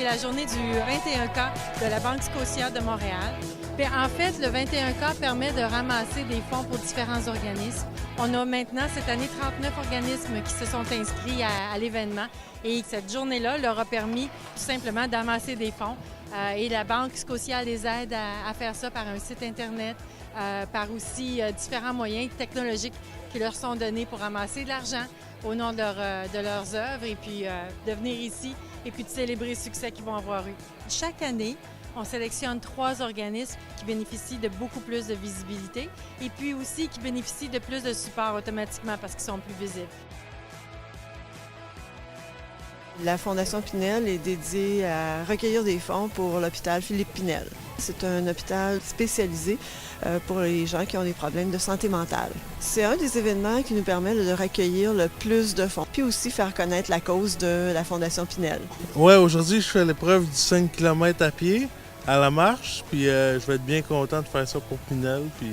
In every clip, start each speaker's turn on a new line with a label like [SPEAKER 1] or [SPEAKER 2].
[SPEAKER 1] c'est la journée du 21K de la Banque Scotia de Montréal. Puis, en fait, le 21K permet de ramasser des fonds pour différents organismes. On a maintenant, cette année, 39 organismes qui se sont inscrits à l'événement et cette journée-là leur a permis tout simplement d'amasser des fonds. Et la Banque Scotia les aide à faire ça par un site Internet, par aussi différents moyens technologiques qui leur sont donnés pour ramasser de l'argent au nom de leurs œuvres et puis de venir ici et puis de célébrer le succès qu'ils vont avoir eu. Chaque année, on sélectionne 3 organismes qui bénéficient de beaucoup plus de visibilité et puis aussi qui bénéficient de plus de support automatiquement parce qu'ils sont plus visibles.
[SPEAKER 2] La Fondation Pinel est dédiée à recueillir des fonds pour l'hôpital Philippe Pinel. C'est un hôpital spécialisé pour les gens qui ont des problèmes de santé mentale. C'est un des événements qui nous permet de recueillir le plus de fonds, puis aussi faire connaître la cause de la Fondation Pinel.
[SPEAKER 3] Oui, aujourd'hui, je fais l'épreuve du 5 km à pied, à la marche, puis je vais être bien content de faire ça pour Pinel, puis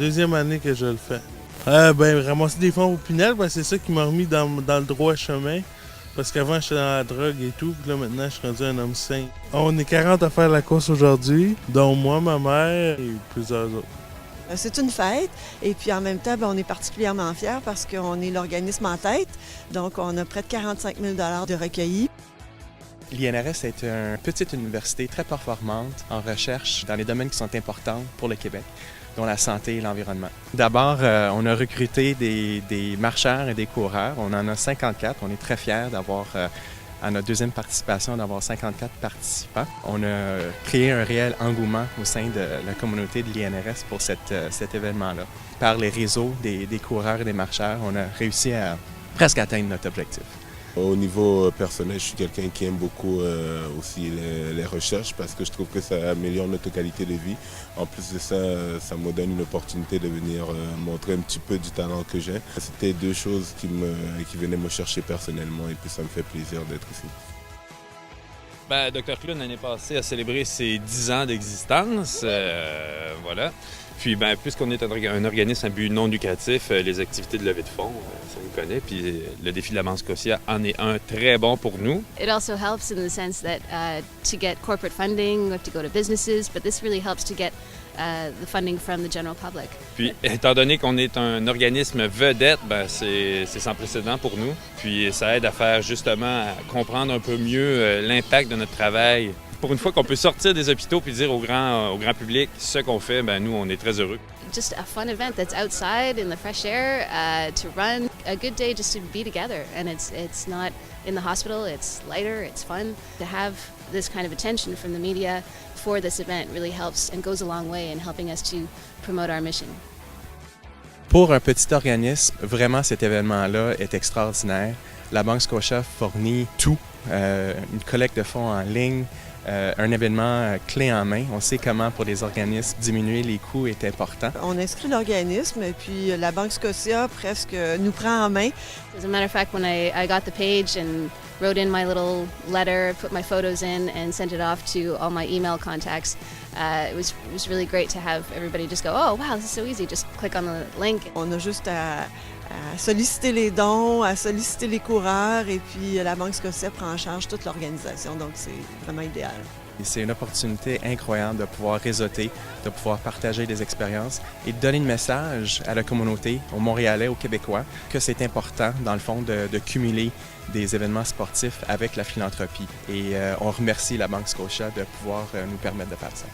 [SPEAKER 3] c'est la 2e année que je le fais. Ramasser des fonds pour Pinel, c'est ça qui m'a remis dans le droit chemin. Parce qu'avant, j'étais dans la drogue et tout, puis là, maintenant, je suis rendu un homme sain. On est 40 à faire la course aujourd'hui, dont moi, ma mère et plusieurs autres.
[SPEAKER 2] C'est une fête et puis en même temps, on est particulièrement fiers parce qu'on est l'organisme en tête. Donc, on a près de 45 000 $ de recueillis.
[SPEAKER 4] L'INRS est une petite université très performante en recherche dans les domaines qui sont importants pour le Québec, dont la santé et l'environnement. D'abord, on a recruté des marcheurs et des coureurs. On en a 54. On est très fiers d'avoir, à notre 2e participation, d'avoir 54 participants. On a créé un réel engouement au sein de la communauté de l'INRS pour cet événement-là. Par les réseaux des coureurs et des marcheurs, on a réussi à presque atteindre notre objectif.
[SPEAKER 5] Au niveau personnel, je suis quelqu'un qui aime beaucoup aussi les recherches parce que je trouve que ça améliore notre qualité de vie. En plus de ça, ça me donne une opportunité de venir montrer un petit peu du talent que j'ai. C'était 2 choses qui venaient me chercher personnellement et puis ça me fait plaisir d'être ici.
[SPEAKER 6] Dr Clown, l'année passée, a célébré ses 10 ans d'existence. Voilà. Puis, puisqu'on est un organisme à but non lucratif, les activités de levée de fonds, ça nous connaît. Puis, le défi de la Banque Scotia en est un très bon pour nous.
[SPEAKER 7] It also helps in the sense that to get corporate funding, we have to go to businesses, but this really helps to get the funding from the general public.
[SPEAKER 6] Puis, étant donné qu'on est un organisme vedette, c'est sans précédent pour nous. Puis, ça aide à faire justement, à comprendre un peu mieux l'impact de notre travail. Pour une fois qu'on peut sortir des hôpitaux puis dire au grand public ce qu'on fait, nous, on est très heureux.
[SPEAKER 7] Just a fun event that's outside in the fresh air to run. A good day just to be together, and it's not in the hospital. It's lighter. It's fun to have this kind of attention from the media for this event. Really helps and goes a long way in helping us to promote our mission.
[SPEAKER 4] Pour un petit organisme, vraiment cet événement-là est extraordinaire. La Banque Scotia fournit tout, une collecte de fonds en ligne, un événement clé en main. On sait comment, pour les organismes, diminuer les coûts est important.
[SPEAKER 2] On inscrit l'organisme et puis la Banque Scotia presque nous prend en main.
[SPEAKER 7] As a matter of fact, when I got the page and wrote in my little letter, put my photos in and sent it off to all my email contacts, it was really great to have everybody just go, oh wow, this is so easy, just click on the link.
[SPEAKER 2] On a juste à solliciter les dons, à solliciter les coureurs et puis la Banque Scotia prend en charge toute l'organisation, donc c'est vraiment idéal.
[SPEAKER 4] C'est une opportunité incroyable de pouvoir réseauter, de pouvoir partager des expériences et de donner le message à la communauté, aux Montréalais, aux Québécois, que c'est important, dans le fond, de cumuler des événements sportifs avec la philanthropie. Et on remercie la Banque Scotia de pouvoir nous permettre de faire ça.